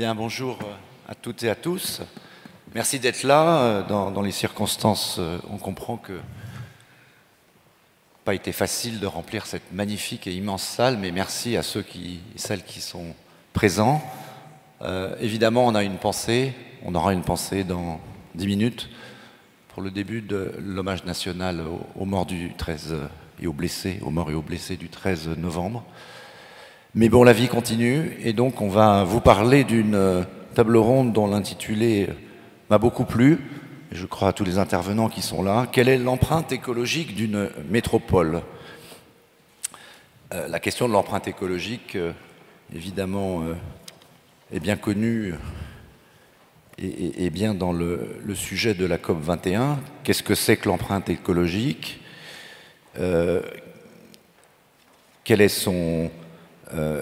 Bien, bonjour à toutes et à tous. Merci d'être là. Dans les circonstances, on comprend que pas été facile de remplir cette magnifique et immense salle, mais merci à ceux et celles qui sont présents. Évidemment, on aura une pensée dans 10 minutes pour le début de l'hommage national aux morts du 13 et aux blessés, aux morts et aux blessés du 13 novembre. Mais bon, la vie continue, et donc on va vous parler d'une table ronde dont l'intitulé m'a beaucoup plu, et je crois à tous les intervenants qui sont là. Quelle est l'empreinte écologique d'une métropole? La question de l'empreinte écologique, évidemment, est bien connue et bien dans le sujet de la COP 21. Qu'est-ce que c'est que l'empreinte écologique? Quel est son...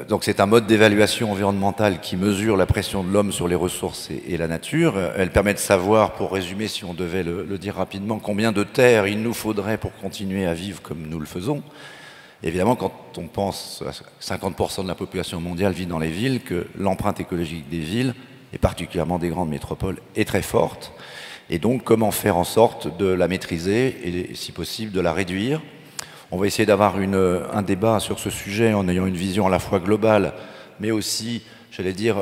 donc c'est un mode d'évaluation environnementale qui mesure la pression de l'homme sur les ressources et la nature. Elle permet de savoir, pour résumer, si on devait le dire rapidement, combien de terres il nous faudrait pour continuer à vivre comme nous le faisons. Évidemment, quand on pense à 50% de la population mondiale vit dans les villes, que l'empreinte écologique des villes, et particulièrement des grandes métropoles, est très forte. Et donc, comment faire en sorte de la maîtriser et, si possible, de la réduire? On va essayer d'avoir un débat sur ce sujet en ayant une vision à la fois globale, mais aussi, j'allais dire,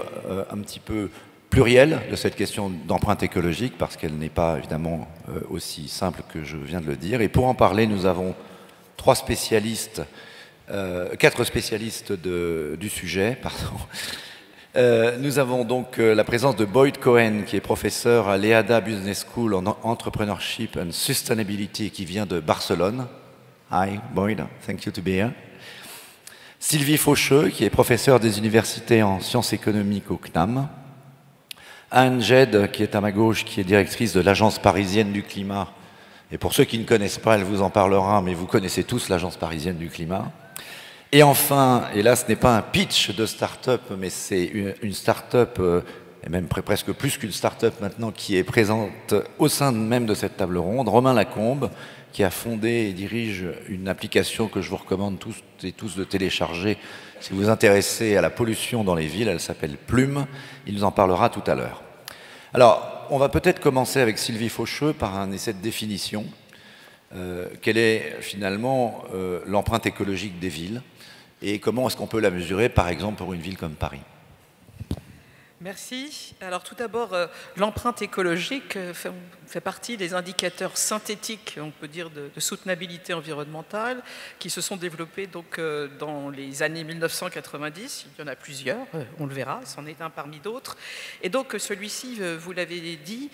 un petit peu plurielle de cette question d'empreinte écologique, parce qu'elle n'est pas évidemment aussi simple que je viens de le dire. Et pour en parler, nous avons quatre spécialistes du sujet. Nous avons donc la présence de Boyd Cohen, qui est professeur à l'EADA Business School en Entrepreneurship and Sustainability, qui vient de Barcelone. Hi, Boyd, thank you to be here. Sylvie Faucheux, qui est professeure des universités en sciences économiques au CNAM. Anne Jed, qui est à ma gauche, qui est directrice de l'Agence parisienne du climat. Et pour ceux qui ne connaissent pas, elle vous en parlera, mais vous connaissez tous l'Agence parisienne du climat. Et enfin, et là ce n'est pas un pitch de start-up, mais c'est une start-up, et même presque plus qu'une start-up maintenant, qui est présente au sein même de cette table ronde, Romain Lacombe, qui a fondé et dirige une application que je vous recommande tous et tous de télécharger si vous vous intéressez à la pollution dans les villes. Elle s'appelle Plume. Il nous en parlera tout à l'heure. Alors, on va peut-être commencer avec Sylvie Faucheux par un essai de définition. Quelle est finalement l'empreinte écologique des villes et comment est-ce qu'on peut la mesurer, par exemple, pour une ville comme Paris? Merci. Alors tout d'abord, l'empreinte écologique fait partie des indicateurs synthétiques, on peut dire, de soutenabilité environnementale qui se sont développés donc, dans les années 1990. Il y en a plusieurs, on le verra, c'en est un parmi d'autres. Et donc celui-ci, vous l'avez dit,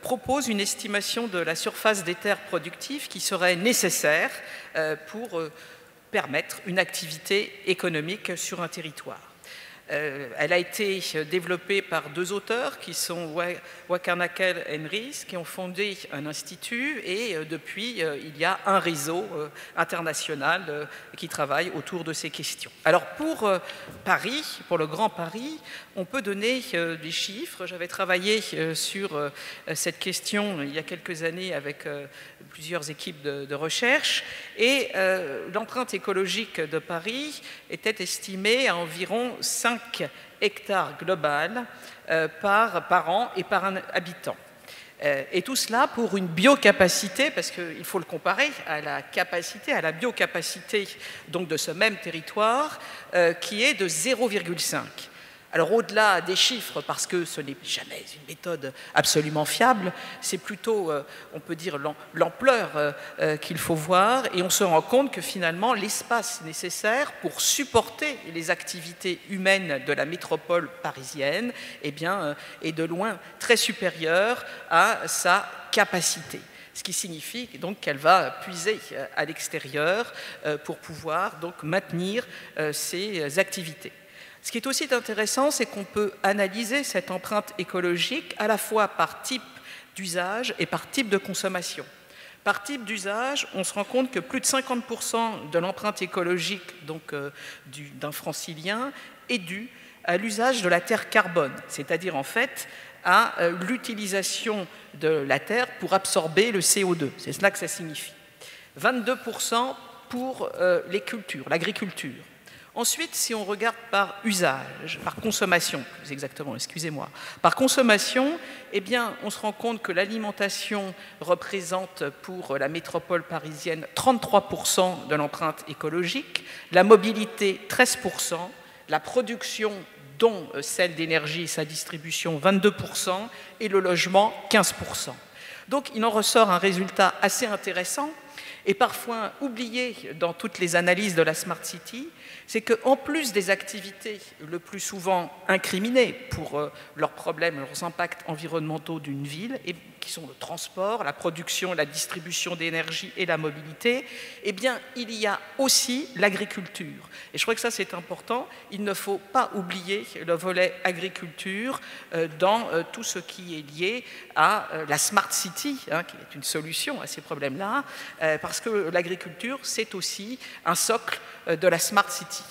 propose une estimation de la surface des terres productives qui serait nécessaire pour permettre une activité économique sur un territoire. Elle a été développée par deux auteurs qui sont Wakanakel et Enries, qui ont fondé un institut et depuis il y a un réseau international qui travaille autour de ces questions. Alors pour Paris, pour le Grand Paris, on peut donner des chiffres. J'avais travaillé sur cette question il y a quelques années avec plusieurs équipes de recherche et l'empreinte écologique de Paris était estimée à environ 5 hectares global par an et par un habitant. Et tout cela pour une biocapacité, parce qu'il faut le comparer à la capacité, à la biocapacité donc, de ce même territoire, qui est de 0,5. Alors au-delà des chiffres, parce que ce n'est jamais une méthode absolument fiable, c'est plutôt, on peut dire, l'ampleur qu'il faut voir, et on se rend compte que finalement l'espace nécessaire pour supporter les activités humaines de la métropole parisienne eh bien, est de loin très supérieur à sa capacité. Ce qui signifie donc qu'elle va puiser à l'extérieur pour pouvoir donc maintenir ses activités. Ce qui est aussi intéressant, c'est qu'on peut analyser cette empreinte écologique à la fois par type d'usage et par type de consommation. Par type d'usage, on se rend compte que plus de 50% de l'empreinte écologique d'un francilien est due à l'usage de la terre carbone, c'est-à-dire en fait à l'utilisation de la terre pour absorber le CO2. C'est cela que ça signifie. 22% pour les cultures, l'agriculture. Ensuite, si on regarde par usage, par consommation, plus exactement, excusez-moi, par consommation, eh bien, on se rend compte que l'alimentation représente pour la métropole parisienne 33% de l'empreinte écologique, la mobilité 13%, la production, dont celle d'énergie et sa distribution 22%, et le logement 15%. Donc, il en ressort un résultat assez intéressant et parfois oublié dans toutes les analyses de la Smart City, c'est qu'en plus des activités le plus souvent incriminées pour leurs problèmes, leurs impacts environnementaux d'une ville, et qui sont le transport, la production, la distribution d'énergie et la mobilité, eh bien, il y a aussi l'agriculture. Et je crois que ça, c'est important. Il ne faut pas oublier le volet agriculture dans tout ce qui est lié à la Smart City, hein, qui est une solution à ces problèmes-là, parce que l'agriculture, c'est aussi un socle de la Smart City.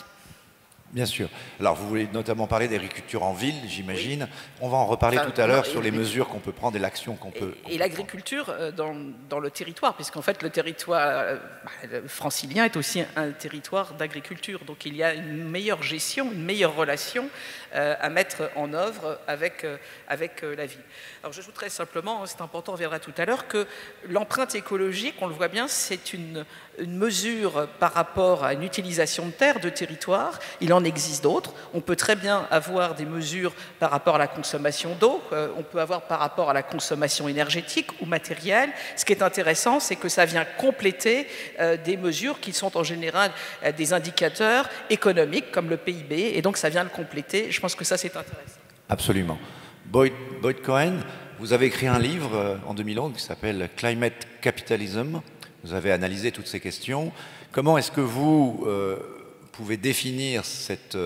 Bien sûr. Alors, vous voulez notamment parler d'agriculture en ville, j'imagine. Oui. On va en reparler tout à l'heure sur les mesures qu'on peut prendre et l'action qu'on peut... Et l'agriculture dans le territoire, puisqu'en fait, le territoire francilien est aussi un territoire d'agriculture. Donc, il y a une meilleure gestion, une meilleure relation à mettre en œuvre avec la ville. Alors, j'ajouterais simplement, c'est important, on verra tout à l'heure, que l'empreinte écologique, on le voit bien, c'est une mesure par rapport à une utilisation de terre, de territoire. Il en existe d'autres. On peut très bien avoir des mesures par rapport à la consommation d'eau, on peut avoir par rapport à la consommation énergétique ou matérielle. Ce qui est intéressant, c'est que ça vient compléter des mesures qui sont en général des indicateurs économiques comme le PIB, et donc ça vient le compléter. Je pense que ça, c'est intéressant. Absolument. Boyd Cohen, vous avez écrit un livre en 2011 qui s'appelle « Climate Capitalism ». Vous avez analysé toutes ces questions. Comment est-ce que vous pouvez définir cette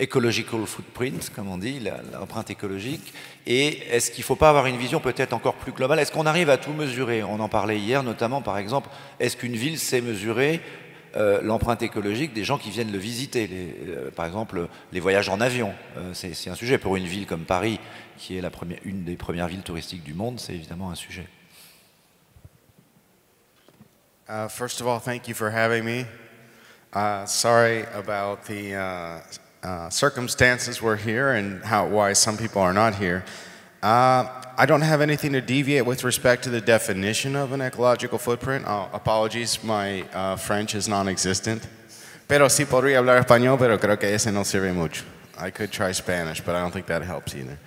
ecological footprint, comme on dit, l'empreinte écologique, et est-ce qu'il ne faut pas avoir une vision peut-être encore plus globale? Est-ce qu'on arrive à tout mesurer? On en parlait hier, notamment, par exemple, est-ce qu'une ville sait mesurer l'empreinte écologique des gens qui viennent le visiter, par exemple, les voyages en avion? C'est un sujet pour une ville comme Paris, qui est une des premières villes touristiques du monde, c'est évidemment un sujet. First of all, thank you for having me. Sorry about the circumstances we're here and why some people are not here. I don't have anything to deviate with respect to the definition of an ecological footprint. Apologies, my French is non-existent. Pero sí podría hablar español, pero creo que ese no sirve mucho. I could try Spanish, but I don't think that helps either.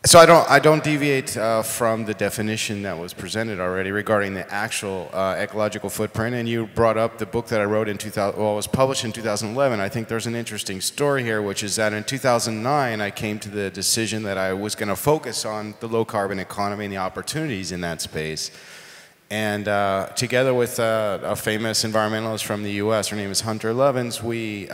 So I don't deviate from the definition that was presented already regarding the actual ecological footprint. And you brought up the book that I wrote in it was published in 2011. I think there's an interesting story here, which is that in 2009, I came to the decision that I was going to focus on the low carbon economy and the opportunities in that space. And together with a famous environmentalist from the US, her name is Hunter Levins, we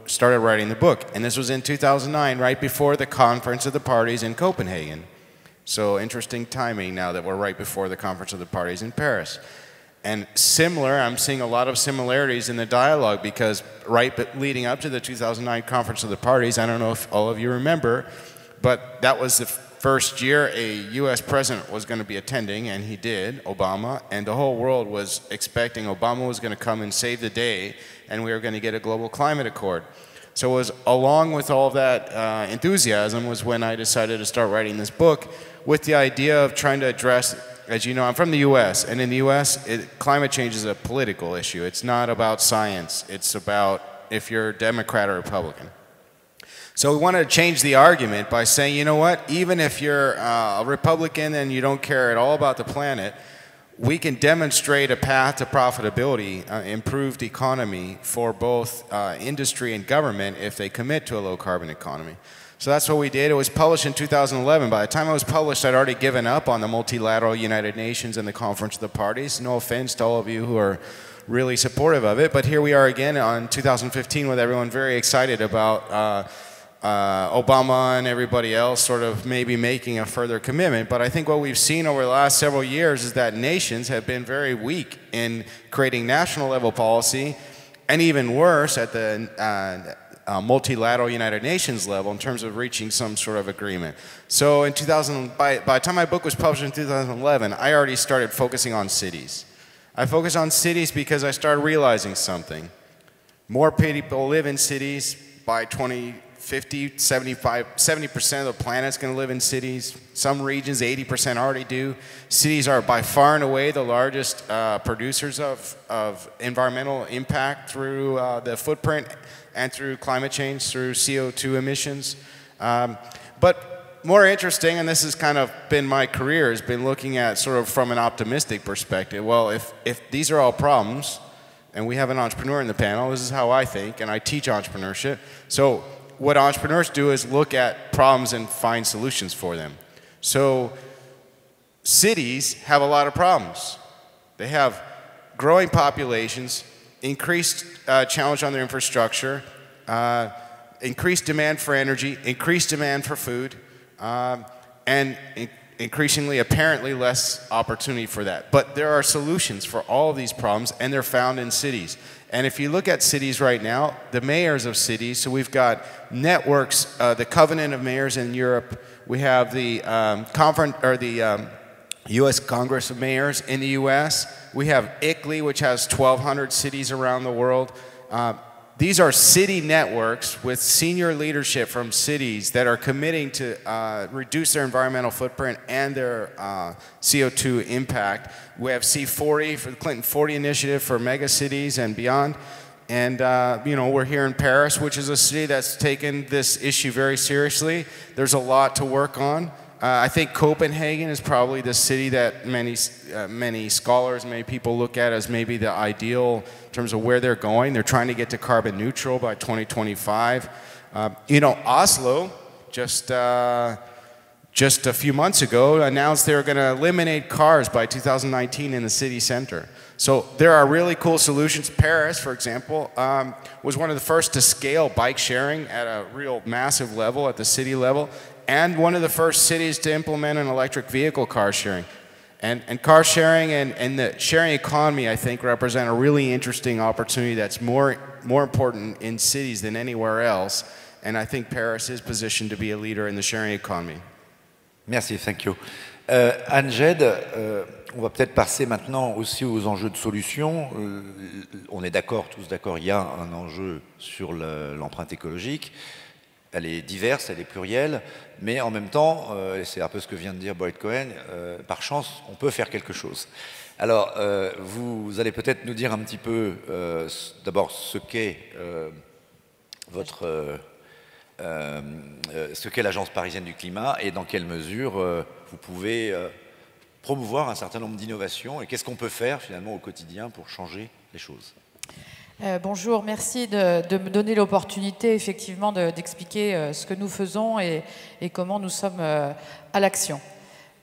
started writing the book. And this was in 2009, right before the Conference of the Parties in Copenhagen. So interesting timing now that we're right before the Conference of the Parties in Paris. And similar, I'm seeing a lot of similarities in the dialogue because leading up to the 2009 Conference of the Parties, I don't know if all of you remember, but that was the first year a US president was going to be attending, and he did, Obama, and the whole world was expecting Obama was going to come and save the day, and we were going to get a global climate accord. So it was along with all of that enthusiasm was when I decided to start writing this book with the idea of trying to address, as you know, I'm from the US, and in the US, climate change is a political issue. It's not about science. It's about if you're Democrat or Republican. So we wanted to change the argument by saying, you know what, even if you're a Republican and you don't care at all about the planet, we can demonstrate a path to profitability, improved economy for both industry and government if they commit to a low carbon economy. So that's what we did. It was published in 2011. By the time it was published, I'd already given up on the multilateral United Nations and the Conference of the Parties. No offense to all of you who are really supportive of it, but here we are again on 2015 with everyone very excited about Obama and everybody else sort of maybe making a further commitment. But I think what we've seen over the last several years is that nations have been very weak in creating national level policy, and even worse at the multilateral United Nations level in terms of reaching some sort of agreement. So by the time my book was published in 2011, I already started focusing on cities. I focus on cities because I started realizing something. More people live in cities. By 2050, 70% of the planet's going to live in cities. Some regions, 80% already do. Cities are by far and away the largest producers of environmental impact through the footprint and through climate change, through CO2 emissions. But more interesting, and this has kind of been my career, has been looking at sort of from an optimistic perspective. Well, if these are all problems, and we have an entrepreneur in the panel, this is how I think, and I teach entrepreneurship. So what entrepreneurs do is look at problems and find solutions for them. So cities have a lot of problems. They have growing populations, increased challenge on their infrastructure, increased demand for energy, increased demand for food, and increasingly, apparently, less opportunity for that. But there are solutions for all of these problems, and they're found in cities. And if you look at cities right now, the mayors of cities, so we've got networks, the Covenant of Mayors in Europe, we have the U.S. Congress of Mayors in the U.S., we have ICLEI, which has 1,200 cities around the world. These are city networks with senior leadership from cities that are committing to reduce their environmental footprint and their CO2 impact. We have C40 for the Clinton 40 initiative for mega cities and beyond. And you know, we're here in Paris, which is a city that's taken this issue very seriously. There's a lot to work on. I think Copenhagen is probably the city that many scholars, many people look at as maybe the ideal in terms of where they're going. They're trying to get to carbon neutral by 2025. You know, Oslo, just a few months ago, announced they were going to eliminate cars by 2019 in the city center. So there are really cool solutions. Paris, for example, was one of the first to scale bike sharing at a real massive level, at the city level, and one of the first cities to implement an electric vehicle car sharing. And car sharing and the sharing economy, I think, represent a really interesting opportunity that's more important in cities than anywhere else. And I think Paris is positioned to be a leader in the sharing economy. Merci, thank you. Anne-Jed, on va peut-être passer maintenant aussi aux enjeux de solutions. On est d'accord, tous d'accord, il y a un enjeu sur l'empreinte écologique. Elle est diverse, elle est plurielle, mais en même temps, et c'est un peu ce que vient de dire Boyd Cohen, par chance, on peut faire quelque chose. Alors, vous allez peut-être nous dire un petit peu, d'abord, ce qu'est ce qu'est l'Agence parisienne du climat et dans quelle mesure vous pouvez promouvoir un certain nombre d'innovations et qu'est-ce qu'on peut faire finalement au quotidien pour changer les choses. Bonjour, merci de me donner l'opportunité effectivement d'expliquer ce que nous faisons et comment nous sommes à l'action.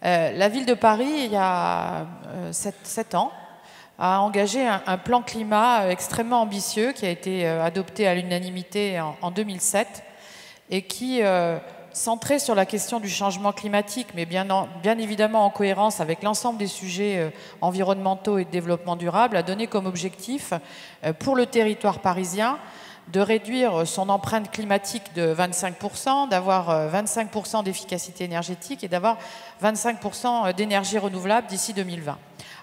La ville de Paris, il y a 7 ans, a engagé un plan climat extrêmement ambitieux qui a été adopté à l'unanimité en 2007 et qui, centré sur la question du changement climatique, mais bien évidemment en cohérence avec l'ensemble des sujets environnementaux et de développement durable, a donné comme objectif pour le territoire parisien de réduire son empreinte climatique de 25%, d'avoir 25% d'efficacité énergétique et d'avoir 25% d'énergie renouvelable d'ici 2020.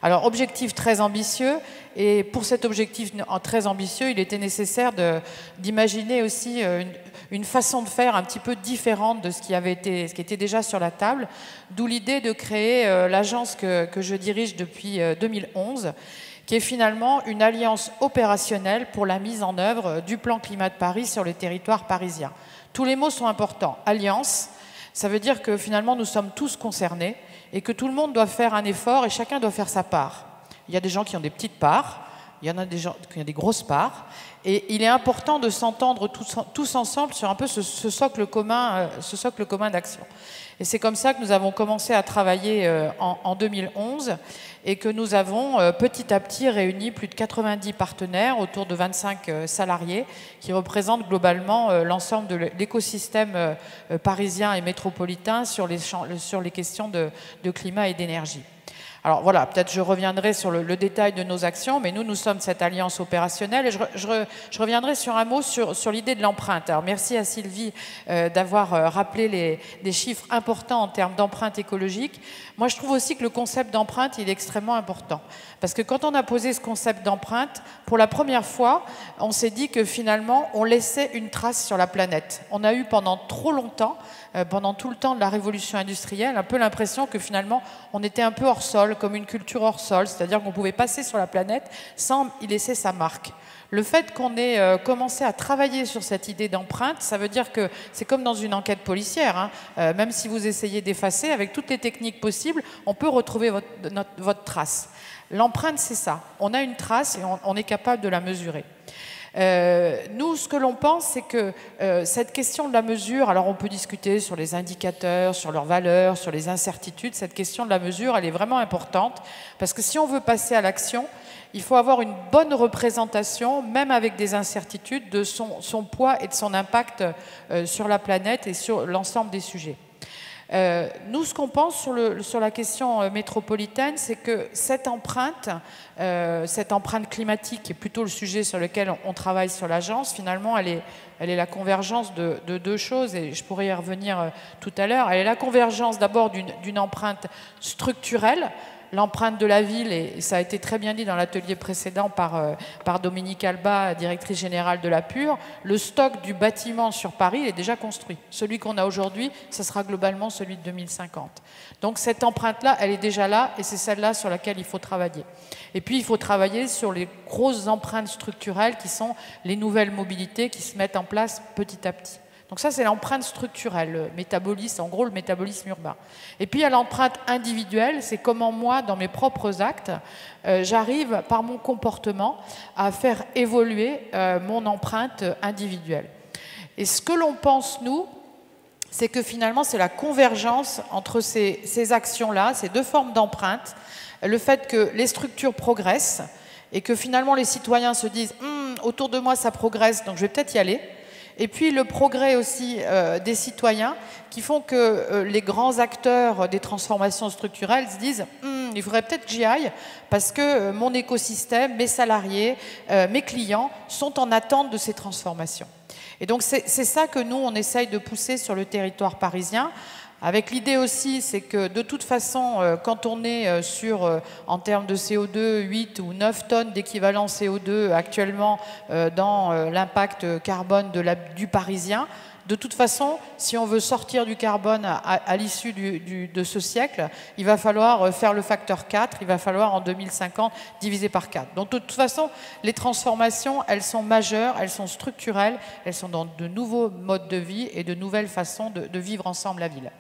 Alors, objectif très ambitieux, et pour cet objectif très ambitieux, il était nécessaire d'imaginer aussi une façon de faire un petit peu différente de ce qui était déjà sur la table, d'où l'idée de créer l'agence que je dirige depuis 2011, qui est finalement une alliance opérationnelle pour la mise en œuvre du plan climat de Paris sur le territoire parisien. Tous les mots sont importants. Alliance, ça veut dire que finalement nous sommes tous concernés et que tout le monde doit faire un effort et chacun doit faire sa part. Il y a des gens qui ont des petites parts, il y en a des gens qui ont des grosses parts, et il est important de s'entendre tous ensemble sur un peu ce socle commun d'action. Et c'est comme ça que nous avons commencé à travailler en 2011 et que nous avons petit à petit réuni plus de 90 partenaires autour de 25 salariés qui représentent globalement l'ensemble de l'écosystème parisien et métropolitain sur les questions de climat et d'énergie. Alors voilà, peut-être je reviendrai sur le détail de nos actions, mais nous sommes cette alliance opérationnelle. Et je reviendrai sur un mot sur l'idée de l'empreinte. Alors merci à Sylvie d'avoir rappelé des chiffres importants en termes d'empreinte écologique. Moi, je trouve aussi que le concept d'empreinte, il est extrêmement important. Parce que quand on a posé ce concept d'empreinte, pour la première fois, on s'est dit que finalement, on laissait une trace sur la planète. On a eu pendant trop longtemps, pendant tout le temps de la révolution industrielle, un peu l'impression que finalement, on était un peu hors sol, comme une culture hors sol, c'est-à-dire qu'on pouvait passer sur la planète sans y laisser sa marque. Le fait qu'on ait commencé à travailler sur cette idée d'empreinte, ça veut dire que c'est comme dans une enquête policière. Hein. Même si vous essayez d'effacer, avec toutes les techniques possibles, on peut retrouver votre trace. L'empreinte, c'est ça. On a une trace et on est capable de la mesurer. Nous, ce que l'on pense, c'est que cette question de la mesure, alors on peut discuter sur les indicateurs, sur leurs valeurs, sur les incertitudes, cette question de la mesure, elle est vraiment importante, parce que si on veut passer à l'action, il faut avoir une bonne représentation, même avec des incertitudes, de son poids et de son impact sur la planète et sur l'ensemble des sujets. Nous, ce qu'on pense sur la question métropolitaine, c'est que cette empreinte climatique, qui est plutôt le sujet sur lequel on travaille sur l'agence, finalement, elle est la convergence de deux choses, et je pourrais y revenir tout à l'heure. Elle est la convergence d'abord d'une empreinte structurelle, l'empreinte de la ville, et ça a été très bien dit dans l'atelier précédent par Dominique Alba, directrice générale de la PUR, le stock du bâtiment sur Paris il est déjà construit. Celui qu'on a aujourd'hui, ce sera globalement celui de 2050. Donc cette empreinte-là, elle est déjà là, et c'est celle-là sur laquelle il faut travailler. Et puis il faut travailler sur les grosses empreintes structurelles qui sont les nouvelles mobilités qui se mettent en place petit à petit. Donc ça, c'est l'empreinte structurelle, le métabolisme, en gros le métabolisme urbain. Et puis il y a l'empreinte individuelle, c'est comment moi, dans mes propres actes, j'arrive par mon comportement à faire évoluer mon empreinte individuelle. Et ce que l'on pense, nous, c'est que finalement, c'est la convergence entre ces actions-là, ces deux formes d'empreinte, le fait que les structures progressent et que finalement les citoyens se disent « autour de moi, ça progresse, donc je vais peut-être y aller ». Et puis le progrès aussi des citoyens qui font que les grands acteurs des transformations structurelles se disent il faudrait peut-être que j'y aille parce que mon écosystème, mes salariés, mes clients sont en attente de ces transformations. Et donc c'est ça que nous, on essaye de pousser sur le territoire parisien. Avec l'idée aussi, c'est que de toute façon, quand on est sur, en termes de CO2, 8 ou 9 tonnes d'équivalent CO2 actuellement dans l'impact carbone du Parisien, de toute façon, si on veut sortir du carbone à l'issue de ce siècle, il va falloir faire le facteur 4, il va falloir en 2050 diviser par 4. Donc de toute façon, les transformations, elles sont majeures, elles sont structurelles, elles sont dans de nouveaux modes de vie et de nouvelles façons de vivre ensemble la ville.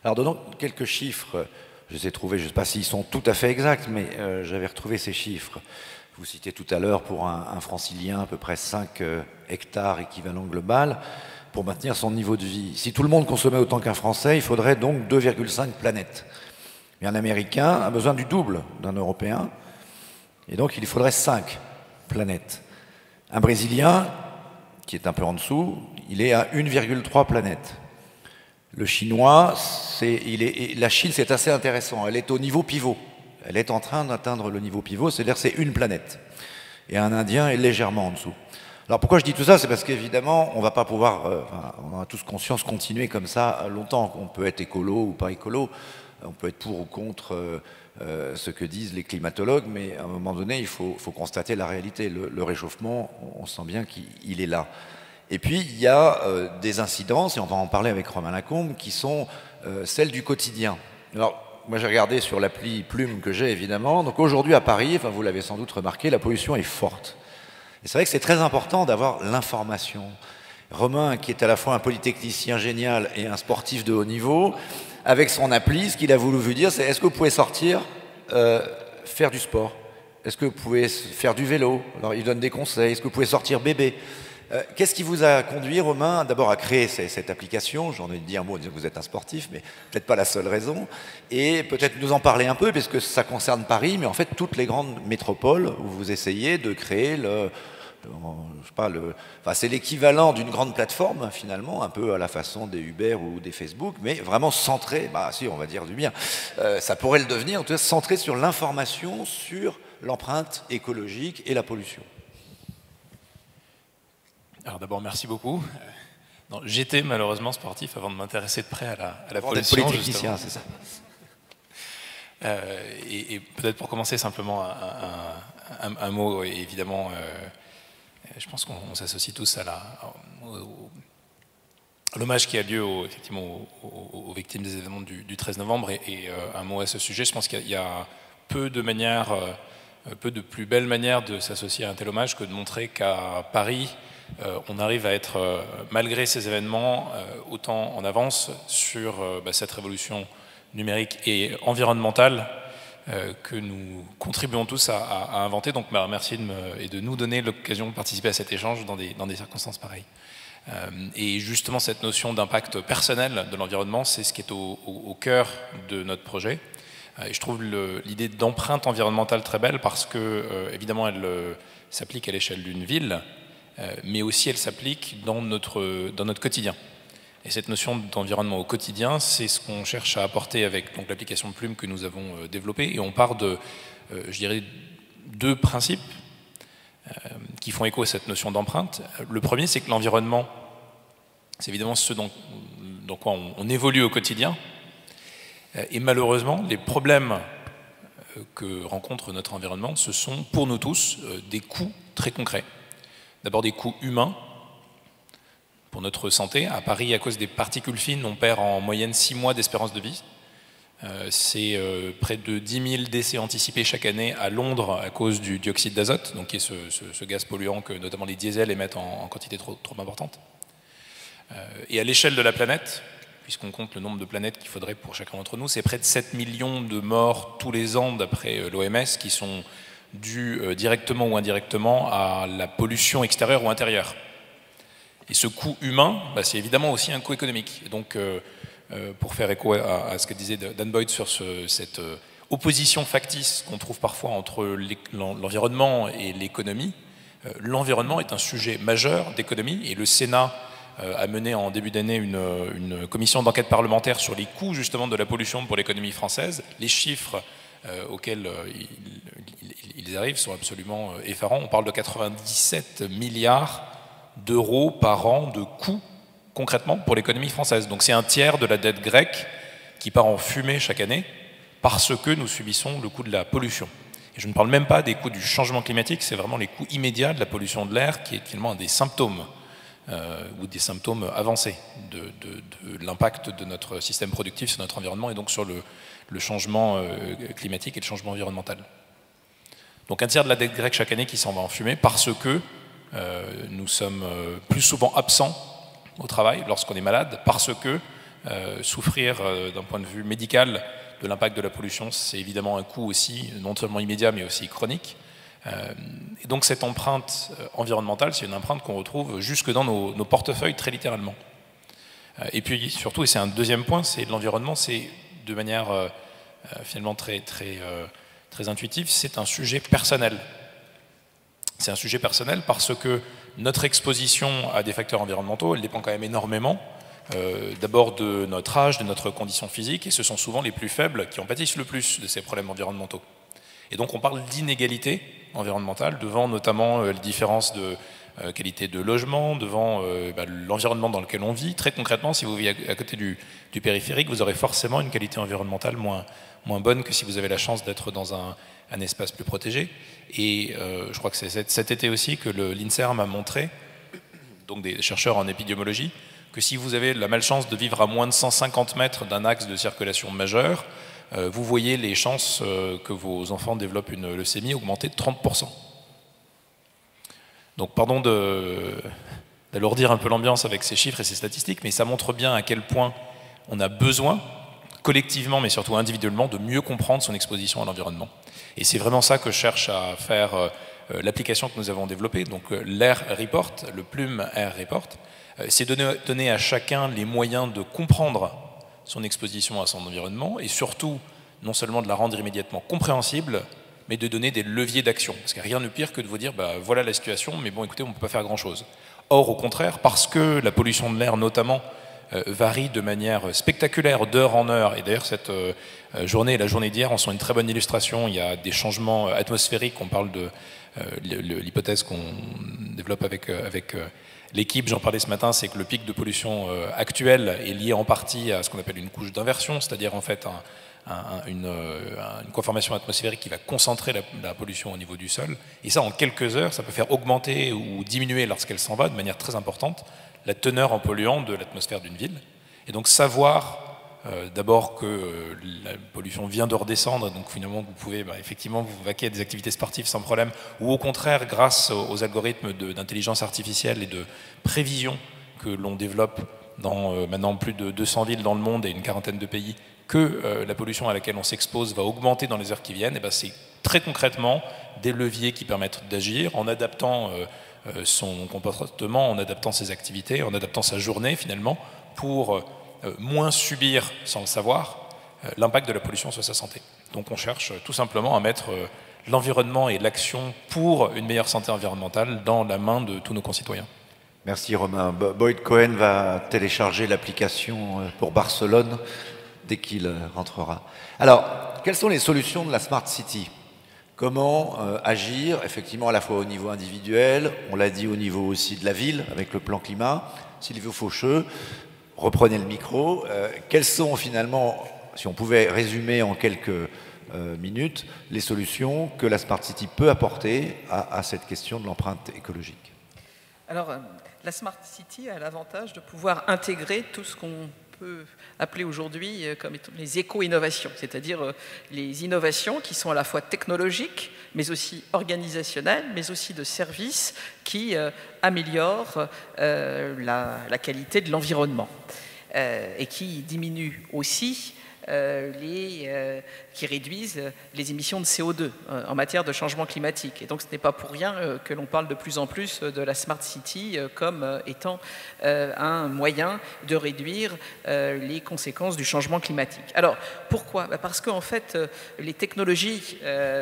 Alors, donnons quelques chiffres. Je les ai trouvés, je ne sais pas s'ils sont tout à fait exacts, mais j'avais retrouvé ces chiffres. Vous citiez tout à l'heure, pour un francilien, à peu près 5 hectares équivalent global, pour maintenir son niveau de vie. Si tout le monde consommait autant qu'un Français, il faudrait donc 2,5 planètes. Mais un Américain a besoin du double d'un Européen, et donc il faudrait 5 planètes. Un Brésilien, qui est un peu en dessous, il est à 1,3 planètes. Le Chinois, la Chine, c'est assez intéressant. Elle est au niveau pivot. Elle est en train d'atteindre le niveau pivot, c'est-à-dire c'est une planète. Et un Indien est légèrement en dessous. Alors pourquoi je dis tout ça? C'est parce qu'évidemment, on ne va pas pouvoir, on a tous conscience, continuer comme ça longtemps. On peut être écolo ou pas écolo, on peut être pour ou contre ce que disent les climatologues, mais à un moment donné, il faut constater la réalité. Le réchauffement, on sent bien qu'il est là. Et puis, il y a des incidences, et on va en parler avec Romain Lacombe, qui sont celles du quotidien. Alors, moi, j'ai regardé sur l'appli Plume que j'ai, évidemment. Donc, aujourd'hui, à Paris, enfin, vous l'avez sans doute remarqué, la pollution est forte. Et c'est vrai que c'est très important d'avoir l'information. Romain, qui est à la fois un polytechnicien génial et un sportif de haut niveau, avec son appli, ce qu'il a voulu vous dire, c'est est-ce que vous pouvez sortir, faire du sport? Est-ce que vous pouvez faire du vélo? Alors, il donne des conseils. Est-ce que vous pouvez sortir bébé? Qu'est-ce qui vous a conduit, Romain, d'abord à créer cette application? J'en ai dit un mot en disant que vous êtes un sportif, mais peut-être pas la seule raison. Et peut-être nous en parler un peu, parce que ça concerne Paris, mais en fait toutes les grandes métropoles où vous essayez de créer je sais pas, enfin, c'est l'équivalent d'une grande plateforme finalement, un peu à la façon des Uber ou des Facebook, mais vraiment centré, bah si on va dire du bien, ça pourrait le devenir, en tout cas centré sur l'information, sur l'empreinte écologique et la pollution. Alors d'abord, merci beaucoup. J'étais malheureusement sportif avant de m'intéresser de près à la pollution. Polytechnicien, c'est ça. Et peut-être pour commencer simplement un mot, évidemment, je pense qu'on s'associe tous à l'hommage qui a lieu effectivement aux victimes des événements du 13 novembre et un mot à ce sujet. Je pense qu'il y a peu de plus belles manières de s'associer à un tel hommage que de montrer qu'à Paris, on arrive à être, malgré ces événements, autant en avance sur cette révolution numérique et environnementale que nous contribuons tous à inventer. Donc merci de nous donner l'occasion de participer à cet échange dans des circonstances pareilles. Et justement, cette notion d'impact personnel de l'environnement, c'est ce qui est au cœur de notre projet. Et je trouve l'idée d'empreinte environnementale très belle parce que, évidemment, elle s'applique à l'échelle d'une ville, mais aussi elle s'applique dans notre quotidien. Et cette notion d'environnement au quotidien, c'est ce qu'on cherche à apporter avec l'application Plume que nous avons développée. Et on part de, je dirais, deux principes qui font écho à cette notion d'empreinte. Le premier, c'est que l'environnement, c'est évidemment ce dans quoi on évolue au quotidien. Et malheureusement, les problèmes que rencontre notre environnement, ce sont pour nous tous des coûts très concrets. D'abord des coûts humains pour notre santé. À Paris, à cause des particules fines, on perd en moyenne 6 mois d'espérance de vie. C'est près de 10 000 décès anticipés chaque année à Londres à cause du dioxyde d'azote, donc qui est ce gaz polluant que notamment les diesels émettent en quantité trop importante. Et à l'échelle de la planète, puisqu'on compte le nombre de planètes qu'il faudrait pour chacun d'entre nous, c'est près de 7 millions de morts tous les ans d'après l'OMS qui sont dus directement ou indirectement à la pollution extérieure ou intérieure. Et ce coût humain, c'est évidemment aussi un coût économique. Et donc, pour faire écho à ce que disait Dan Boyd sur cette opposition factice qu'on trouve parfois entre l'environnement et l'économie, l'environnement est un sujet majeur d'économie et le Sénat a mené en début d'année une commission d'enquête parlementaire sur les coûts justement de la pollution pour l'économie française. Les chiffres auxquels ils arrivent sont absolument effarants. On parle de 97 milliards d'euros par an de coûts concrètement pour l'économie française. Donc c'est un tiers de la dette grecque qui part en fumée chaque année parce que nous subissons le coût de la pollution. Et je ne parle même pas des coûts du changement climatique, c'est vraiment les coûts immédiats de la pollution de l'air qui est finalement un des symptômes ou des symptômes avancés de l'impact de notre système productif sur notre environnement et donc sur le changement climatique et le changement environnemental. Donc un tiers de la dette grecque chaque année qui s'en va en fumée parce que nous sommes plus souvent absents au travail lorsqu'on est malade, parce que souffrir d'un point de vue médical de l'impact de la pollution, c'est évidemment un coût aussi, non seulement immédiat, mais aussi chronique. Et donc cette empreinte environnementale, c'est une empreinte qu'on retrouve jusque dans nos portefeuilles, très littéralement. Et puis surtout, et c'est un deuxième point, c'est l'environnement, c'est de manière finalement très intuitive, c'est un sujet personnel. C'est un sujet personnel parce que notre exposition à des facteurs environnementaux, elle dépend quand même énormément d'abord de notre âge, de notre condition physique, et ce sont souvent les plus faibles qui en pâtissent le plus de ces problèmes environnementaux. Et donc on parle d'inégalité environnementale devant notamment les différences de qualité de logement, devant l'environnement dans lequel on vit. Très concrètement, si vous vivez à côté du périphérique, vous aurez forcément une qualité environnementale moins bonne que si vous avez la chance d'être dans un espace plus protégé. Et je crois que c'est cet été aussi que l'INSERM a montré, donc des chercheurs en épidémiologie, que si vous avez la malchance de vivre à moins de 150 mètres d'un axe de circulation majeur, vous voyez les chances que vos enfants développent une leucémie augmenter de 30%. Donc pardon d'alourdir un peu l'ambiance avec ces chiffres et ces statistiques, mais ça montre bien à quel point on a besoin, collectivement mais surtout individuellement, de mieux comprendre son exposition à l'environnement. Et c'est vraiment ça que cherche à faire l'application que nous avons développée, donc l'Air Report, le Plume Air Report, c'est donner à chacun les moyens de comprendre son exposition à son environnement et surtout, non seulement de la rendre immédiatement compréhensible, mais de donner des leviers d'action. Parce qu'il n'y a rien de pire que de vous dire, bah, voilà la situation, mais bon, écoutez, on ne peut pas faire grand-chose. Or, au contraire, parce que la pollution de l'air, notamment, varie de manière spectaculaire d'heure en heure, et d'ailleurs cette journée et la journée d'hier en sont une très bonne illustration. Il y a des changements atmosphériques, on parle de l'hypothèse qu'on développe avec l'équipe, j'en parlais ce matin, c'est que le pic de pollution actuel est lié en partie à ce qu'on appelle une couche d'inversion, c'est-à-dire en fait une conformation atmosphérique qui va concentrer la pollution au niveau du sol. Et ça, en quelques heures, ça peut faire augmenter ou diminuer, lorsqu'elle s'en va, de manière très importante, la teneur en polluants de l'atmosphère d'une ville. Et donc savoir d'abord que la pollution vient de redescendre, donc finalement vous pouvez effectivement vous vaquer à des activités sportives sans problème, ou au contraire, grâce aux algorithmes d'intelligence artificielle et de prévision que l'on développe dans maintenant plus de 200 villes dans le monde et une quarantaine de pays, que la pollution à laquelle on s'expose va augmenter dans les heures qui viennent, et ben c'est très concrètement des leviers qui permettent d'agir en adaptant son comportement, en adaptant ses activités, en adaptant sa journée finalement, pour moins subir, sans le savoir, l'impact de la pollution sur sa santé. Donc on cherche tout simplement à mettre l'environnement et l'action pour une meilleure santé environnementale dans la main de tous nos concitoyens. Merci Romain. Boyd Cohen va télécharger l'application pour Barcelone dès qu'il rentrera. Alors, quelles sont les solutions de la Smart City ? Comment agir, effectivement, à la fois au niveau individuel, on l'a dit au niveau aussi de la ville, avec le plan climat. Sylvio Faucheux, reprenez le micro. Quelles sont finalement, si on pouvait résumer en quelques minutes, les solutions que la Smart City peut apporter à cette question de l'empreinte écologique ? Alors, la Smart City a l'avantage de pouvoir intégrer tout ce qu'on peut appeler aujourd'hui comme les éco-innovations, c'est-à-dire les innovations qui sont à la fois technologiques, mais aussi organisationnelles, mais aussi de services qui améliorent la qualité de l'environnement et qui diminuent aussi qui réduisent les émissions de CO2 en matière de changement climatique. Et donc ce n'est pas pour rien que l'on parle de plus en plus de la Smart City comme étant un moyen de réduire les conséquences du changement climatique. Alors pourquoi ? Parce qu'en fait les technologies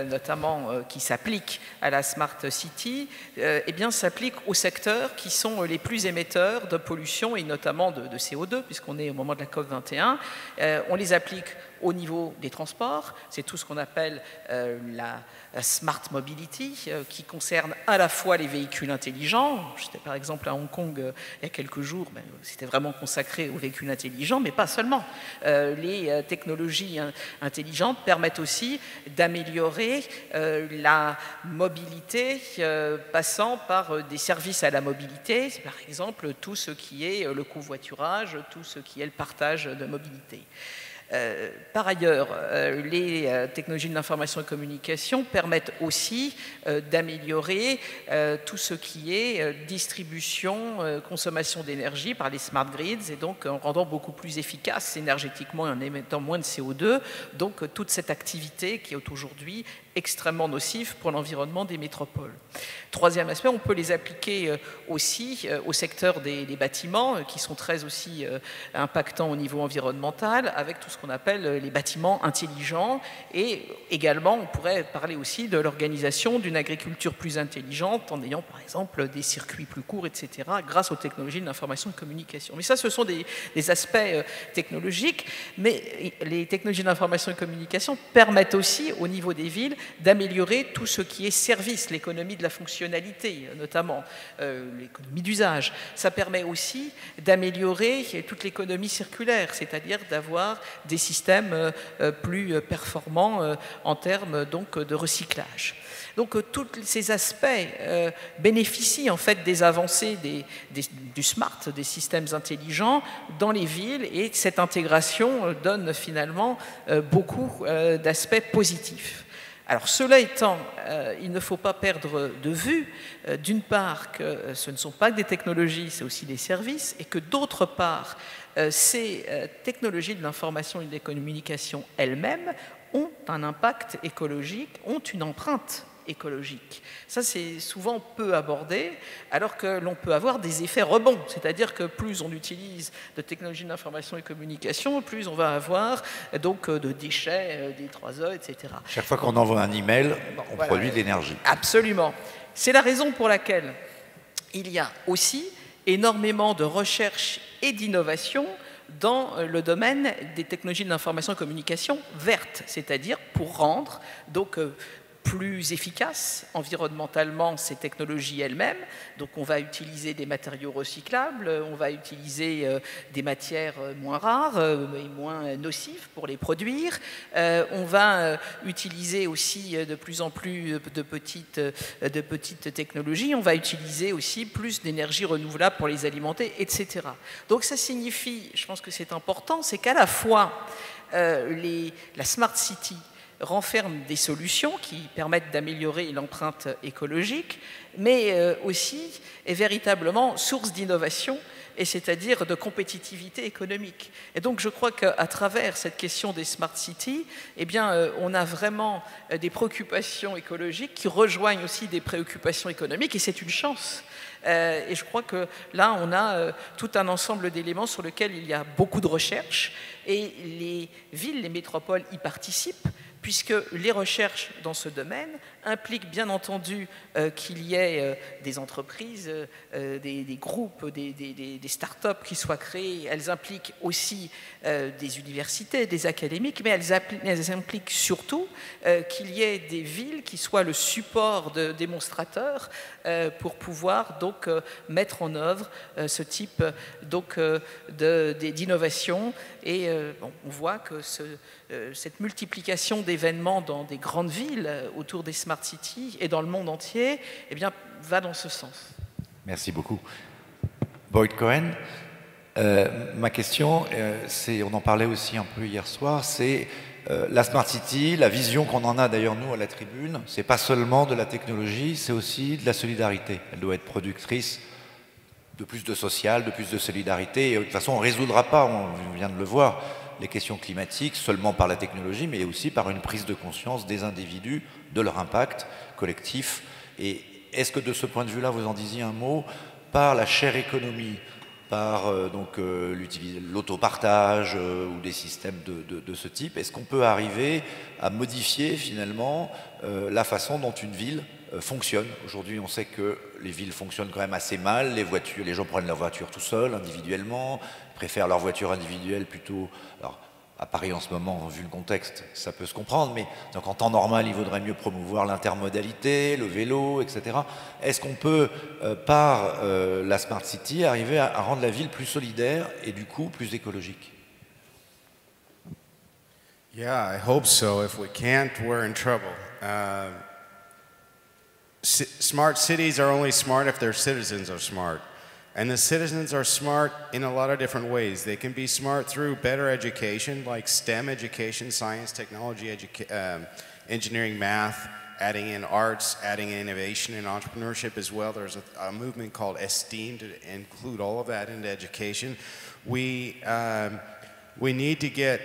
notamment qui s'appliquent à la Smart City eh bien s'appliquent aux secteurs qui sont les plus émetteurs de pollution et notamment de CO2 puisqu'on est au moment de la COP21. On les applique au niveau des transports, c'est tout ce qu'on appelle la Smart Mobility, qui concerne à la fois les véhicules intelligents. J'étais par exemple à Hong Kong il y a quelques jours, c'était vraiment consacré aux véhicules intelligents, mais pas seulement. Les technologies intelligentes permettent aussi d'améliorer la mobilité, passant par des services à la mobilité, par exemple tout ce qui est le covoiturage, tout ce qui est le partage de mobilité. Par ailleurs, les technologies de l'information et de communication permettent aussi d'améliorer tout ce qui est distribution, consommation d'énergie par les smart grids et donc en rendant beaucoup plus efficace énergétiquement et en émettant moins de CO2. Donc toute cette activité qui est aujourd'hui extrêmement nocive pour l'environnement des métropoles. Troisième aspect, on peut les appliquer aussi au secteur des bâtiments qui sont très aussi impactants au niveau environnemental avec tout ce qu'on appelle les bâtiments intelligents et également on pourrait parler aussi de l'organisation d'une agriculture plus intelligente en ayant par exemple des circuits plus courts, etc. grâce aux technologies de l'information et de communication. Mais ça, ce sont des aspects technologiques, mais les technologies de l'information et de communication permettent aussi au niveau des villes d'améliorer tout ce qui est service, l'économie de la fonctionnalité, notamment l'économie d'usage. Ça permet aussi d'améliorer toute l'économie circulaire, c'est-à-dire d'avoir des systèmes plus performants en termes donc de recyclage. Donc tous ces aspects bénéficient en fait des avancées du smart, des systèmes intelligents dans les villes et cette intégration donne finalement beaucoup d'aspects positifs. Alors cela étant, il ne faut pas perdre de vue, d'une part, que ce ne sont pas que des technologies, c'est aussi des services, et que d'autre part, ces technologies de l'information et des communications elles-mêmes ont un impact écologique, ont une empreinte écologique. Ça, c'est souvent peu abordé, alors que l'on peut avoir des effets rebonds. C'est-à-dire que plus on utilise de technologies d'information et communication, plus on va avoir donc de déchets, des 3E, etc. Chaque fois qu'on envoie un email, on produit de l'énergie. Absolument. C'est la raison pour laquelle il y a aussi énormément de recherche et d'innovation dans le domaine des technologies de l'information et communication vertes, c'est-à-dire pour rendre donc plus efficaces environnementalement ces technologies elles-mêmes. Donc on va utiliser des matériaux recyclables, on va utiliser des matières moins rares et moins nocives pour les produire. On va utiliser aussi de plus en plus de petites technologies. On va utiliser aussi plus d'énergie renouvelable pour les alimenter, etc. Donc ça signifie, je pense que c'est important, c'est qu'à la fois la Smart City renferme des solutions qui permettent d'améliorer l'empreinte écologique, mais aussi est véritablement source d'innovation, et c'est-à-dire de compétitivité économique. Et donc je crois qu'à travers cette question des Smart Cities, eh bien, on a vraiment des préoccupations écologiques qui rejoignent aussi des préoccupations économiques, et c'est une chance. Et je crois que là, on a tout un ensemble d'éléments sur lesquels il y a beaucoup de recherches, et les villes, les métropoles y participent, puisque les recherches dans ce domaine impliquent bien entendu qu'il y ait des entreprises, des groupes, des start-up qui soient créées. Elles impliquent aussi des universités, des académiques, mais elles impliquent surtout qu'il y ait des villes qui soient le support de démonstrateurs pour pouvoir donc mettre en œuvre ce type donc d'innovation. Et bon, on voit que cette multiplication d'événements dans des grandes villes autour des Smart Cities et dans le monde entier, eh bien, va dans ce sens. Merci beaucoup. Boyd Cohen, ma question, on en parlait aussi un peu hier soir, c'est la Smart City, la vision qu'on en a d'ailleurs nous à la tribune, c'est pas seulement de la technologie, c'est aussi de la solidarité. Elle doit être productrice de plus de social, de plus de solidarité. Et de toute façon, on ne résoudra pas, on vient de le voir, les questions climatiques seulement par la technologie, mais aussi par une prise de conscience des individus, de leur impact collectif. Et est-ce que de ce point de vue-là, vous en disiez un mot, par la share économie, par l'autopartage ou des systèmes de ce type, est-ce qu'on peut arriver à modifier finalement la façon dont une ville fonctionne? Aujourd'hui, on sait que les villes fonctionnent quand même assez mal, les gens prennent leur voiture tout seuls, individuellement, préfèrent leur voiture individuelle plutôt... Alors, à Paris en ce moment, vu le contexte, ça peut se comprendre, mais donc en temps normal, il vaudrait mieux promouvoir l'intermodalité, le vélo, etc. Est-ce qu'on peut, par la Smart City, arriver à rendre la ville plus solidaire et du coup plus écologique? Yeah, I hope so. If we can't, we're in trouble. Smart cities are only smart if their citizens are smart. And the citizens are smart in a lot of different ways. They can be smart through better education, like STEM education, science, technology, engineering, math, adding in arts, adding in innovation and entrepreneurship as well. There's a movement called STEAM to include all of that into education. We need to get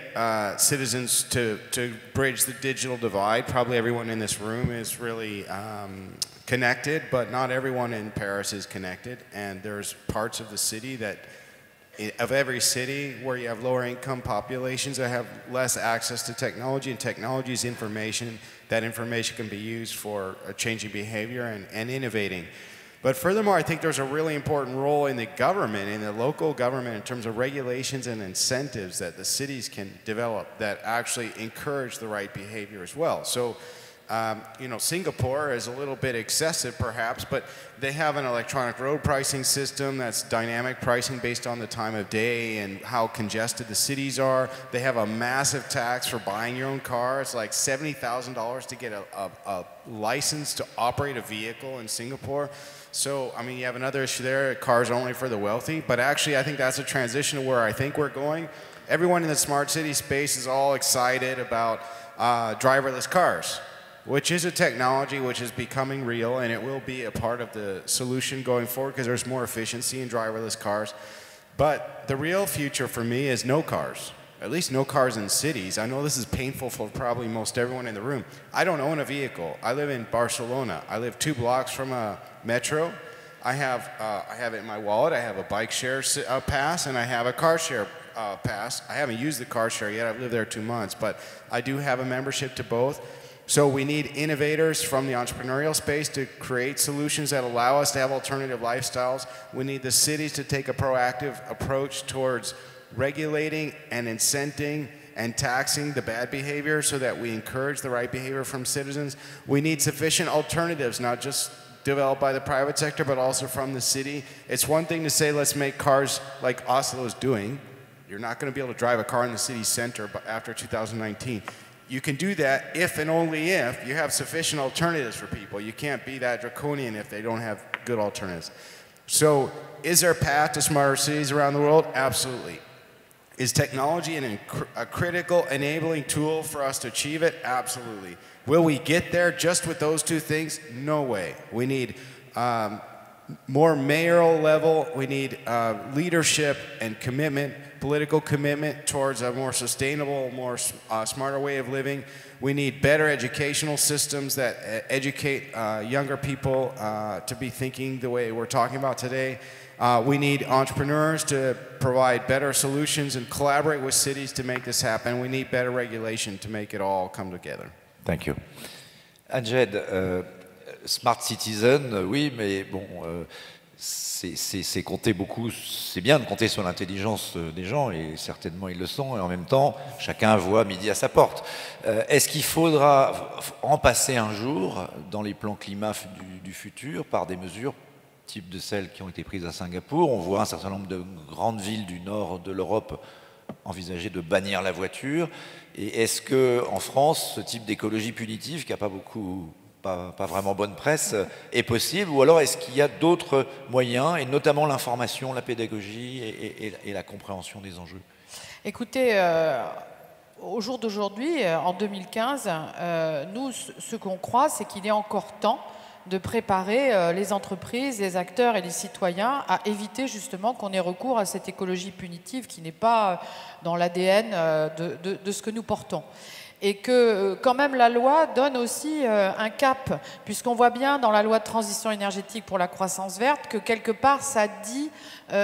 citizens to bridge the digital divide. Probably everyone in this room is really connected, but not everyone in Paris is connected. And there's parts of the city of every city where you have lower income populations that have less access to technology, and technology is information. That information can be used for changing behavior and innovating. But furthermore, I think there's a really important role in the government, in the local government, in terms of regulations and incentives that the cities can develop that actually encourage the right behavior as well. So, Singapore is a little bit excessive perhaps, but they have an electronic road pricing system that's dynamic pricing based on the time of day and how congested the cities are. They have a massive tax for buying your own car. It's like $70,000 to get a license to operate a vehicle in Singapore. So, I mean, you have another issue there, cars are only for the wealthy, but actually I think that's a transition to where I think we're going. Everyone in the smart city space is all excited about driverless cars, which is a technology which is becoming real, and it will be a part of the solution going forward because there's more efficiency in driverless cars. But the real future for me is no cars. at least no cars in cities. I know this is painful for probably most everyone in the room. I don't own a vehicle. I live in Barcelona. I live 2 blocks from a metro. I have it in my wallet. I have a bike share pass, and I have a car share pass. I haven't used the car share yet. I've lived there 2 months, but I do have a membership to both. So we need innovators from the entrepreneurial space to create solutions that allow us to have alternative lifestyles. We need the cities to take a proactive approach towards regulating and incenting and taxing the bad behavior so that we encourage the right behavior from citizens. We need sufficient alternatives, not just developed by the private sector, but also from the city. It's one thing to say, let's make cars like Oslo is doing. You're not going to be able to drive a car in the city center after 2019. You can do that if and only if you have sufficient alternatives for people. You can't be that draconian if they don't have good alternatives. So is there a path to smarter cities around the world? Absolutely. Is technology a critical enabling tool for us to achieve it? Absolutely. Will we get there just with those 2 things? No way. We need more mayoral level. We need leadership and commitment, political commitment towards a more sustainable, more smarter way of living. We need better educational systems that educate younger people to be thinking the way we're talking about today. We need entrepreneurs to provide better solutions and collaborate with cities to make this happen. We need better regulation to make it all come together. Thank you. Ajed, Smart Citizen, oui, mais bon, c'est compter beaucoup, c'est bien de compter sur l'intelligence des gens, et certainement ils le sont, et en même temps, chacun voit midi à sa porte. Est-ce qu'il faudra en passer un jour dans les plans climat du futur par des mesures type de celles qui ont été prises à Singapour? On voit un certain nombre de grandes villes du nord de l'Europe envisager de bannir la voiture. Et est-ce qu'en France, ce type d'écologie punitive, qui n'a pas vraiment bonne presse, est possible? Ou alors est-ce qu'il y a d'autres moyens, et notamment l'information, la pédagogie et la compréhension des enjeux? Écoutez, au jour d'aujourd'hui, en 2015, nous, ce qu'on croit, c'est qu'il est encore temps de préparer les entreprises, les acteurs et les citoyens à éviter justement qu'on ait recours à cette écologie punitive qui n'est pas dans l'ADN de ce que nous portons. Et que quand même la loi donne aussi un cap, puisqu'on voit bien dans la loi de transition énergétique pour la croissance verte que quelque part ça dit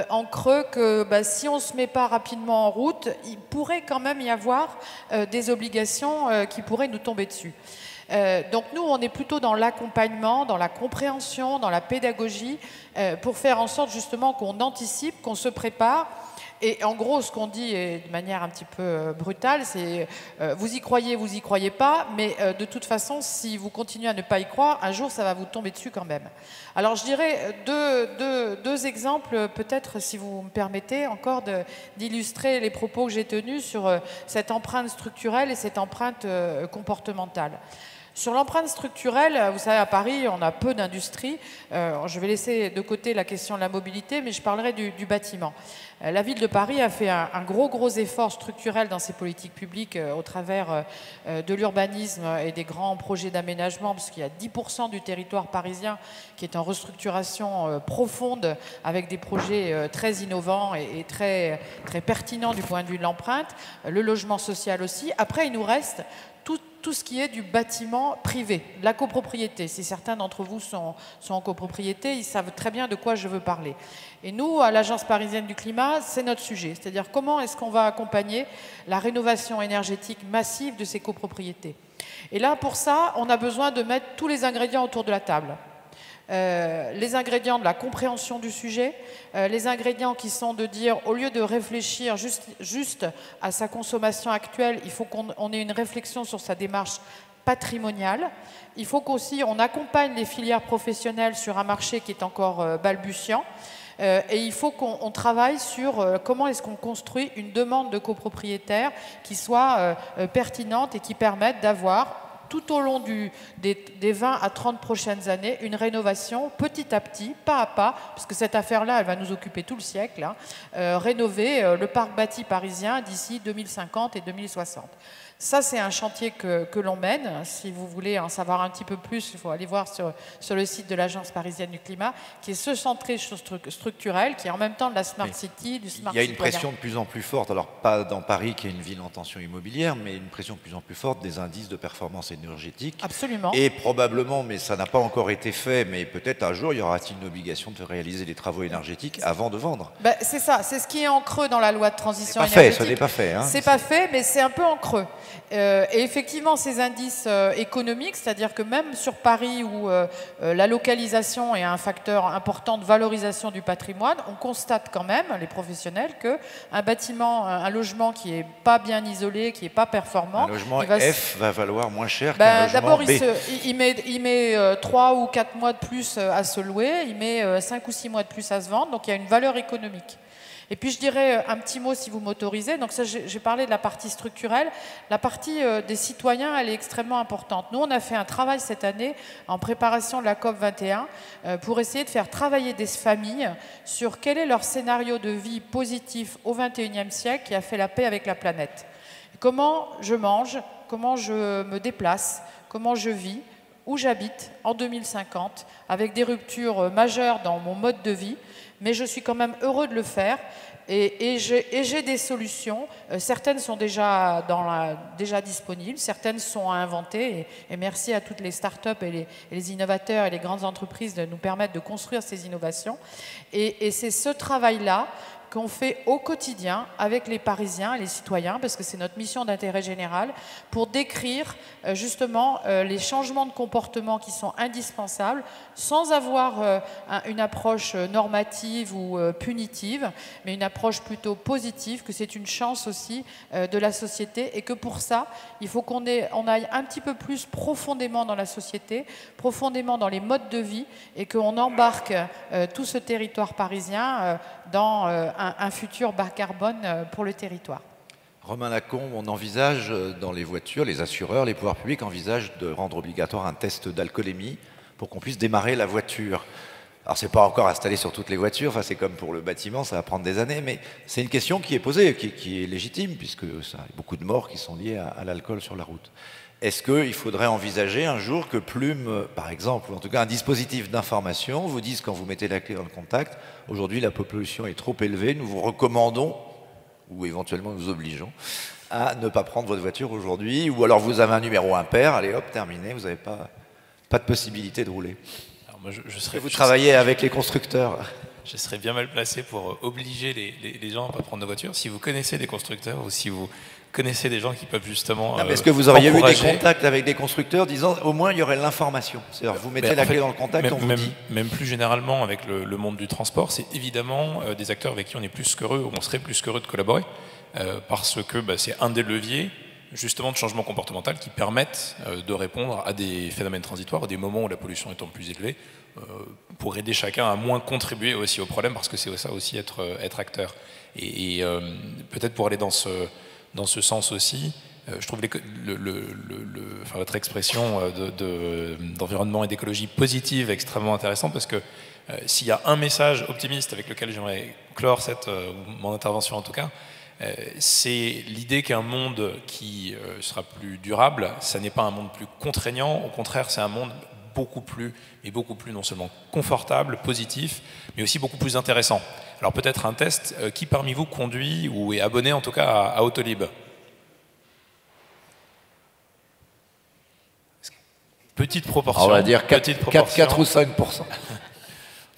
en creux que si on ne se met pas rapidement en route, il pourrait quand même y avoir des obligations qui pourraient nous tomber dessus. Donc nous, on est plutôt dans l'accompagnement, dans la compréhension, dans la pédagogie, pour faire en sorte justement qu'on anticipe, qu'on se prépare. Et en gros, ce qu'on dit de manière un petit peu brutale, c'est vous y croyez pas, mais de toute façon, si vous continuez à ne pas y croire, un jour, ça va vous tomber dessus quand même. Alors, je dirais deux exemples, peut-être, si vous me permettez, encore d'illustrer les propos que j'ai tenus sur cette empreinte structurelle et cette empreinte comportementale. Sur l'empreinte structurelle, vous savez, à Paris, on a peu d'industries. Je vais laisser de côté la question de la mobilité, mais je parlerai du bâtiment. La ville de Paris a fait un gros effort structurel dans ses politiques publiques au travers de l'urbanisme et des grands projets d'aménagement, parce qu'il y a 10% du territoire parisien qui est en restructuration profonde avec des projets très innovants et très pertinents du point de vue de l'empreinte. Le logement social aussi. Après, il nous reste tout ce qui est du bâtiment privé, la copropriété. Si certains d'entre vous sont en copropriété, ils savent très bien de quoi je veux parler. Et nous, à l'Agence parisienne du climat, c'est notre sujet. C'est-à-dire comment est-ce qu'on va accompagner la rénovation énergétique massive de ces copropriétés. Et là, pour ça, on a besoin de mettre tous les ingrédients autour de la table. Les ingrédients de la compréhension du sujet, les ingrédients qui sont de dire, au lieu de réfléchir juste à sa consommation actuelle, il faut qu'on ait une réflexion sur sa démarche patrimoniale. Il faut qu'aussi on accompagne les filières professionnelles sur un marché qui est encore balbutiant. Et il faut qu'on travaille sur comment est-ce qu'on construit une demande de copropriétaires qui soit pertinente et qui permette d'avoir tout au long des 20 à 30 prochaines années, une rénovation petit à petit, pas à pas, parce que cette affaire-là, elle va nous occuper tout le siècle, hein, rénover le parc bâti parisien d'ici 2050 et 2060. Ça, c'est un chantier que l'on mène. Si vous voulez en savoir un petit peu plus, il faut aller voir sur le site de l'Agence parisienne du climat, qui est ce centré structurel, qui est en même temps de la Smart City, du Smart Il y a une citoyen. pression de plus en plus forte, alors pas dans Paris qui est une ville en tension immobilière, mais une pression de plus en plus forte des indices de performance énergétique. Absolument. Et probablement, mais ça n'a pas encore été fait, mais peut-être un jour, il y aura-t-il une obligation de réaliser des travaux énergétiques avant de vendre. Ben, c'est ça, c'est ce qui est en creux dans la loi de transition C'est pas fait, énergétique. ce n'est pas fait. Hein. C'est pas fait, mais c'est un peu en creux. Et effectivement, ces indices économiques, c'est-à-dire que même sur Paris où la localisation est un facteur important de valorisation du patrimoine, on constate quand même, les professionnels, qu'un bâtiment, un logement qui n'est pas bien isolé, qui n'est pas performant... Un logement F va valoir moins cher ben, qu'un logement B. D'abord, il met 3 ou 4 mois de plus à se louer, il met 5 ou 6 mois de plus à se vendre, donc il y a une valeur économique. Et puis je dirais un petit mot si vous m'autorisez. Donc ça, j'ai parlé de la partie structurelle. La partie des citoyens, elle est extrêmement importante. Nous, on a fait un travail cette année en préparation de la COP 21 pour essayer de faire travailler des familles sur quel est leur scénario de vie positif au XXIe siècle qui a fait la paix avec la planète. Comment je mange, comment je me déplace, comment je vis, où j'habite en 2050, avec des ruptures majeures dans mon mode de vie, mais je suis quand même heureux de le faire et j'ai des solutions. Certaines sont déjà disponibles, certaines sont à inventer et merci à toutes les startups et les innovateurs et les grandes entreprises de nous permettre de construire ces innovations. Et c'est ce travail-là qu'on fait au quotidien avec les Parisiens et les citoyens, parce que c'est notre mission d'intérêt général, pour décrire justement les changements de comportement qui sont indispensables, sans avoir une approche normative ou punitive, mais une approche plutôt positive, que c'est une chance aussi de la société, et que pour ça, il faut qu'on aille un petit peu plus profondément dans la société, profondément dans les modes de vie, et qu'on embarque tout ce territoire parisien dans un futur bas carbone pour le territoire. Romain Lacombe, on envisage dans les voitures, les assureurs, les pouvoirs publics envisagent de rendre obligatoire un test d'alcoolémie pour qu'on puisse démarrer la voiture. Alors c'est pas encore installé sur toutes les voitures, enfin, c'est comme pour le bâtiment, ça va prendre des années, mais c'est une question qui est posée, qui est légitime, puisque ça, y a beaucoup de morts qui sont liées à l'alcool sur la route. Est-ce qu'il faudrait envisager un jour que Plume, par exemple, ou en tout cas un dispositif d'information, vous dise quand vous mettez la clé dans le contact, aujourd'hui la pollution est trop élevée, nous vous recommandons, ou éventuellement nous obligeons, à ne pas prendre votre voiture aujourd'hui, ou alors vous avez un numéro impair, allez hop, terminé, vous n'avez pas de possibilité de rouler. Alors moi, vous travaillez avec les constructeurs. Je serais bien mal placé pour obliger les gens à ne pas prendre de voiture. Si vous connaissez des constructeurs ou si vous connaissez des gens qui peuvent justement est-ce que vous auriez eu des contacts avec des constructeurs disant au moins il y aurait l'information? C'est-à-dire vous mettez la clé dans le contact, on vous dit. Même plus généralement avec le monde du transport, c'est évidemment des acteurs avec qui on est plus qu'heureux, on serait plus qu'heureux de collaborer, parce que c'est un des leviers justement de changement comportemental qui permettent de répondre à des phénomènes transitoires, à des moments où la pollution étant plus élevée, pour aider chacun à moins contribuer aussi au problème, parce que c'est ça aussi être acteur. Et peut-être pour aller dans ce sens aussi, je trouve votre expression d'environnement et d'écologie positive extrêmement intéressante, parce que s'il y a un message optimiste avec lequel j'aimerais clore mon intervention en tout cas, c'est l'idée qu'un monde qui sera plus durable, ça n'est pas un monde plus contraignant, au contraire c'est un monde beaucoup plus non seulement confortable, positif, mais aussi beaucoup plus intéressant. Alors peut-être un test, qui parmi vous conduit ou est abonné en tout cas à Autolib? Petite proportion. On va dire 4 ou 5%.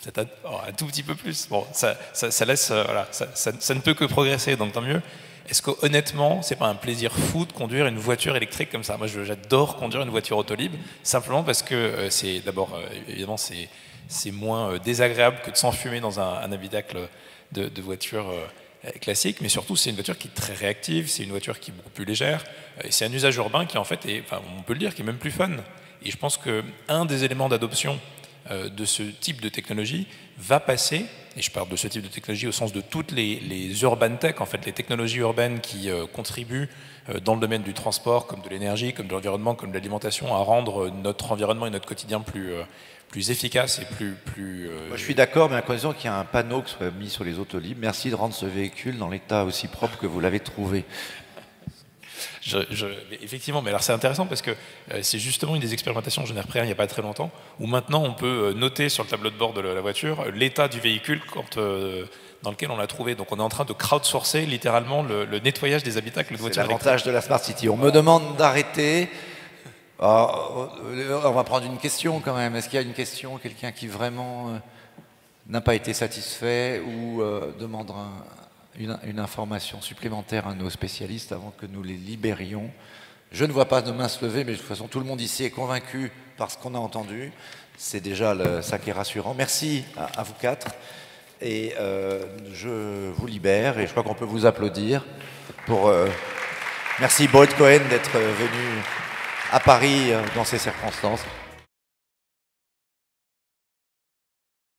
C'est un tout petit peu plus. Bon, ça laisse, voilà, ça ne peut que progresser, donc tant mieux. Est-ce que honnêtement, c'est pas un plaisir fou de conduire une voiture électrique comme ça? Moi, j'adore conduire une voiture Autolib, simplement parce que c'est d'abord, évidemment, c'est moins désagréable que de s'enfumer dans un habitacle de voiture classique, mais surtout, c'est une voiture qui est très réactive, c'est une voiture qui est beaucoup plus légère, et c'est un usage urbain qui, en fait, on peut le dire, qui est même plus fun. Et je pense qu'un des éléments d'adoption de ce type de technologie va passer, et je parle de ce type de technologie au sens de toutes les urban tech, en fait, les technologies urbaines qui contribuent dans le domaine du transport, comme de l'énergie, comme de l'environnement, comme de l'alimentation, à rendre notre environnement et notre quotidien plus efficace et plus Moi, je suis d'accord, mais à condition qu'il y ait un panneau qui soit mis sur les autolibres. Merci de rendre ce véhicule dans l'état aussi propre que vous l'avez trouvé. Effectivement, mais alors c'est intéressant parce que c'est justement une des expérimentations que j'en ai repris il n'y a pas très longtemps, où maintenant on peut noter sur le tableau de bord de la voiture l'état du véhicule dans lequel on l'a trouvé. Donc on est en train de crowdsourcer littéralement le nettoyage des habitacles de voitures électriques. C'est l'avantage de la Smart City. On me demande d'arrêter. On va prendre une question quand même. Est-ce qu'il y a une question, quelqu'un qui vraiment n'a pas été satisfait ou demandera une information supplémentaire à nos spécialistes avant que nous les libérions? Je ne vois pas de main se lever, mais de toute façon tout le monde ici est convaincu par ce qu'on a entendu. C'est déjà ça qui est rassurant. Merci à vous quatre. Et je vous libère et je crois qu'on peut vous applaudir. Merci Boyd Cohen d'être venu à Paris dans ces circonstances.